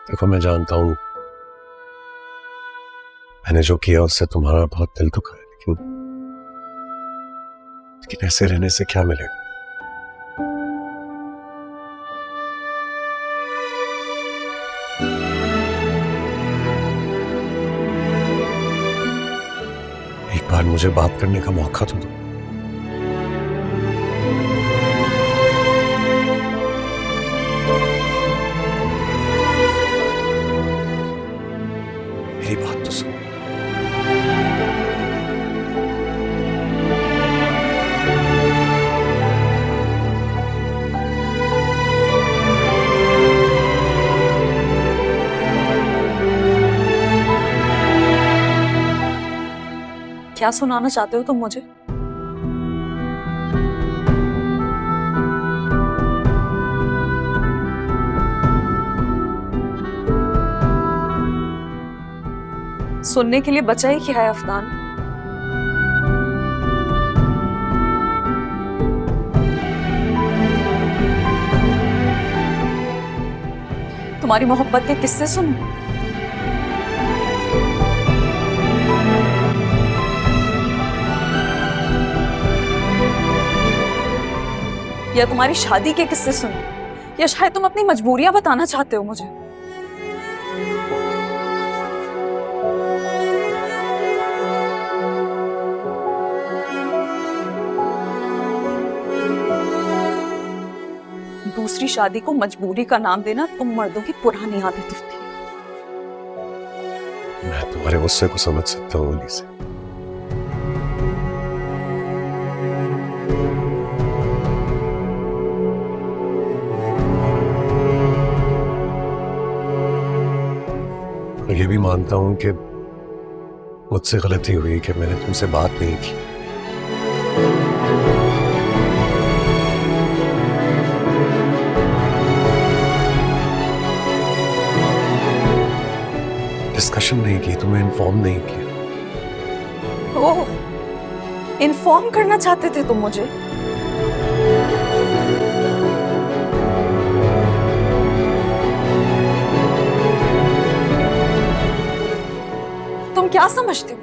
देखो मैं जानता हूं मैंने जो किया उससे तुम्हारा बहुत दिल दुखा है, लेकिन ऐसे रहने से क्या मिलेगा। एक बार मुझे बात करने का मौका तो दो। मेरी बात तो सुनो। क्या सुनाना चाहते हो तुम मुझे? सुनने के लिए बचा ही क्या है अफनान? तुम्हारी मोहब्बत के किस्से सुन, या तुम्हारी शादी के किस्से सुन, या शायद तुम अपनी मजबूरियां बताना चाहते हो मुझे। दूसरी शादी को मजबूरी का नाम देना तुम मर्दों की पुरानी आदत होती है। मैं तुम्हारे गुस्से को समझ सकता हूँ अली से। ये भी मानता हूं कि मुझसे गलती हुई कि मैंने तुमसे बात नहीं की। डिस्कशन नहीं की, तुम्हें इन्फॉर्म नहीं किया। ओह, इन्फॉर्म करना चाहते थे तुम मुझे? तुम क्या समझते हो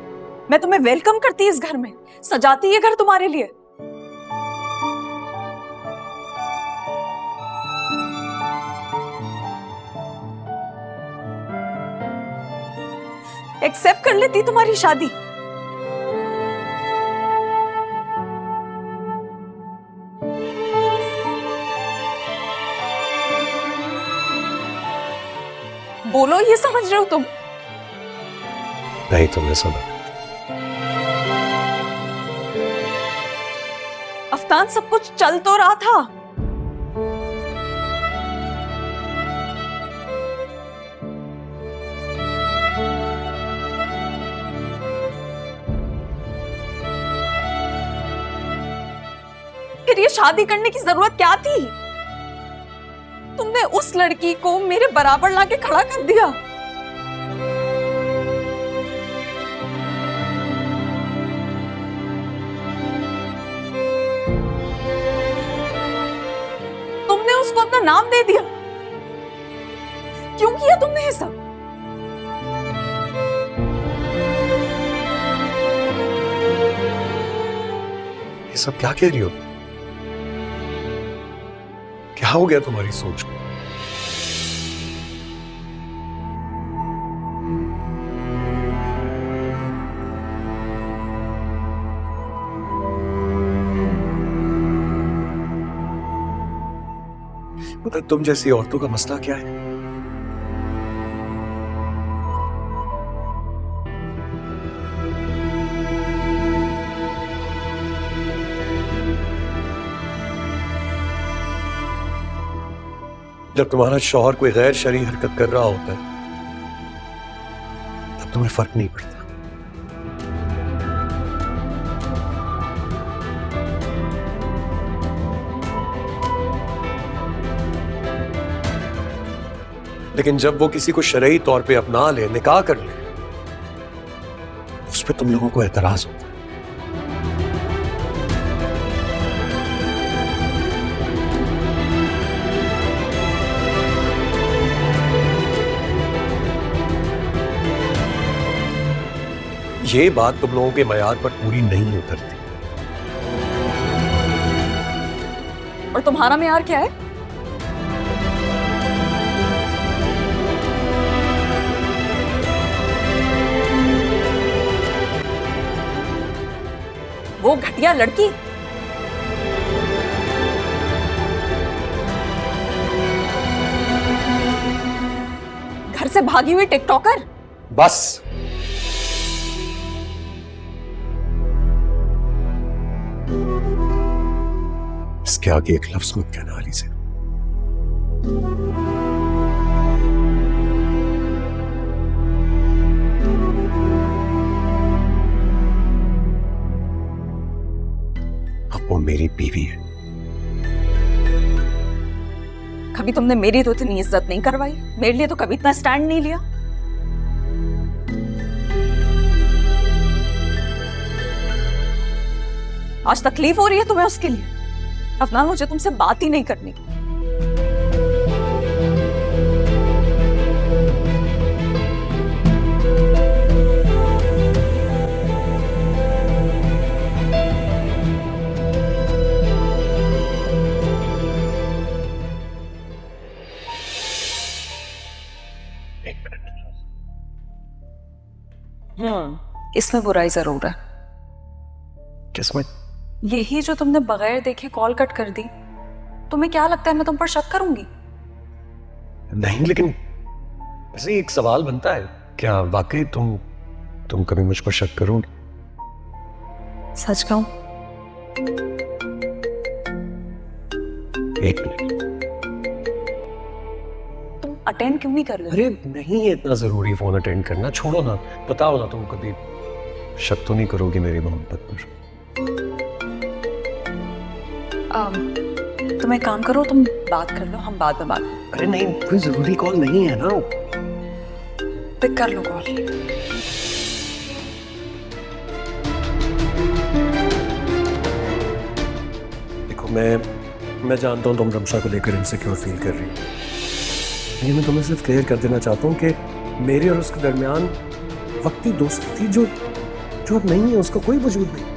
मैं तुम्हें वेलकम करती इस घर में, सजाती ये घर तुम्हारे लिए? एक्सेप्ट कर लेती तुम्हारी शादी? बोलो, ये समझ रहे हो तुम? नहीं, तुम्हें समझ। अफनान, सब कुछ चल तो रहा था। फिर ये शादी करने की जरूरत क्या थी? तुमने उस लड़की को मेरे बराबर लाके खड़ा कर दिया। तुमने उसको अपना नाम दे दिया। क्यों किया तुमने ये सब? ये सब क्या कह रही हो? क्या हो गया तुम्हारी सोच को? पता तुम जैसी औरतों का मसला क्या है? जब तुम्हारा शौहर कोई गैर शरई हरकत कर रहा होता है तब तुम्हें फर्क नहीं पड़ता। लेकिन जब वो किसी को शरई तौर पे अपना ले, निकाह कर ले, उस पर तुम लोगों को एतराज होता है। ये बात तुम लोगों के मयार पर पूरी नहीं उतरती। और तुम्हारा मेयार क्या है? वो घटिया लड़की घर से भागी हुई टिकटॉकर। बस इसके आगे एक लफ्ज मत कहना अली से। अब वो मेरी बीवी है। कभी तुमने मेरी तो इतनी इज्जत नहीं करवाई, मेरे लिए तो कभी इतना स्टैंड नहीं लिया। आज तकलीफ हो रही है तुम्हें उसके लिए। अफनान, मुझे तुमसे बात ही नहीं करनी। इसमें बुराई जरूर है। किसमें? यही जो तुमने बगैर देखे कॉल कट कर दी। तुम्हें क्या लगता है मैं तुम पर शक करूंगी? नहीं, लेकिन ऐसे एक सवाल बनता है, क्या वाकई तुम कभी मुझ पर शक करोगे? सच कहूं? एक मिनट। तुम अटेंड क्यों नहीं कर रहे? अरे नहीं है इतना जरूरी फोन अटेंड करना, छोड़ो ना। बताओ ना, तुम कभी शक तो नहीं करोगी मेरी मोहब्बत पर? तुम एक काम करो, तुम बात कर लो, हम बाद में बात करें। अरे नहीं, कोई जरूरी कॉल नहीं है ना। पिक कर लो कॉल। देखो, मैं जानता हूँ तुम रमशा को लेकर इनसिक्योर फील कर रही हो, लेकिन मैं तुम्हें सिर्फ क्लियर कर देना चाहता हूँ कि मेरे और उसके दरमियान वक्ती दोस्ती थी जो अब नहीं है, उसका कोई वजूद नहीं।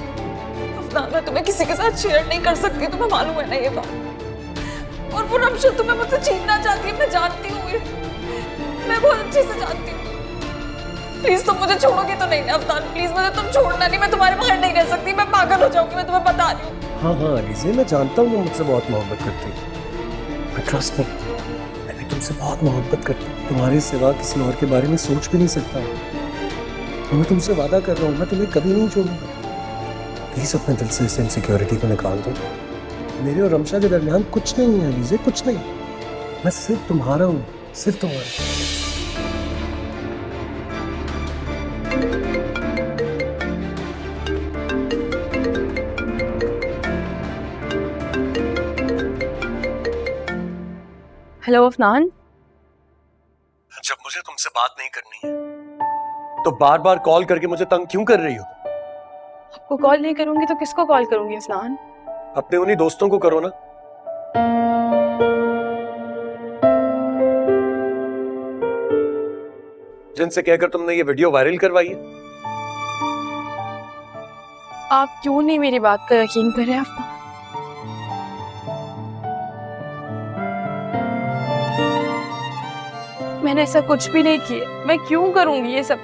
मैं तुम्हें किसी के साथ शेयर नहीं कर सकती, तुम्हें मालूम है ना ये बात। और वो रमशा तुम्हें मुझसे छीनना चाहती है, मैं जानती हूँ ये, मैं बहुत अच्छे से जानती हूँ। प्लीज तुम मुझे छोड़ोगे तो नहीं ना अफनान? प्लीज मुझे तुम छोड़ना नहीं, मैं तुम्हारे बगैर नहीं रह सकती, मैं पागल हो जाऊंगी, मैं तुम्हें बता रही हूँ। हाँ हाँ अलीज़े, मैं जानता हूँ वो मुझसे बहुत मोहब्बत करती है। ट्रस्ट मी, मैं भी तुमसे बहुत मोहब्बत करती हूँ। तुम्हारे सिवा किसी और के बारे में सोच भी नहीं सकता। मैं तुमसे वादा कर रहा हूँ, मैं तुम्हें कभी नहीं छोड़ूंगा। प्लीज अपने दिल से इस इनसिक्योरिटी को निकाल दो। मेरे और रमशा के दरमियान कुछ नहीं है अलीज़े, कुछ नहीं। मैं सिर्फ तुम्हारा हूँ, सिर्फ तुम्हारा। हेलो अफनान। जब मुझे तुमसे बात नहीं करनी है तो बार बार कॉल करके मुझे तंग क्यों कर रही हो? आपको कॉल नहीं करूंगी तो किसको कॉल करूंगी अफनान? अपने उन्हीं दोस्तों को करो ना। जिनसे कहकर तुमने ये वीडियो वायरल करवाई है। आप क्यों नहीं मेरी बात का यकीन कर रहे अफनान? मैंने ऐसा कुछ भी नहीं किया, मैं क्यों करूंगी ये सब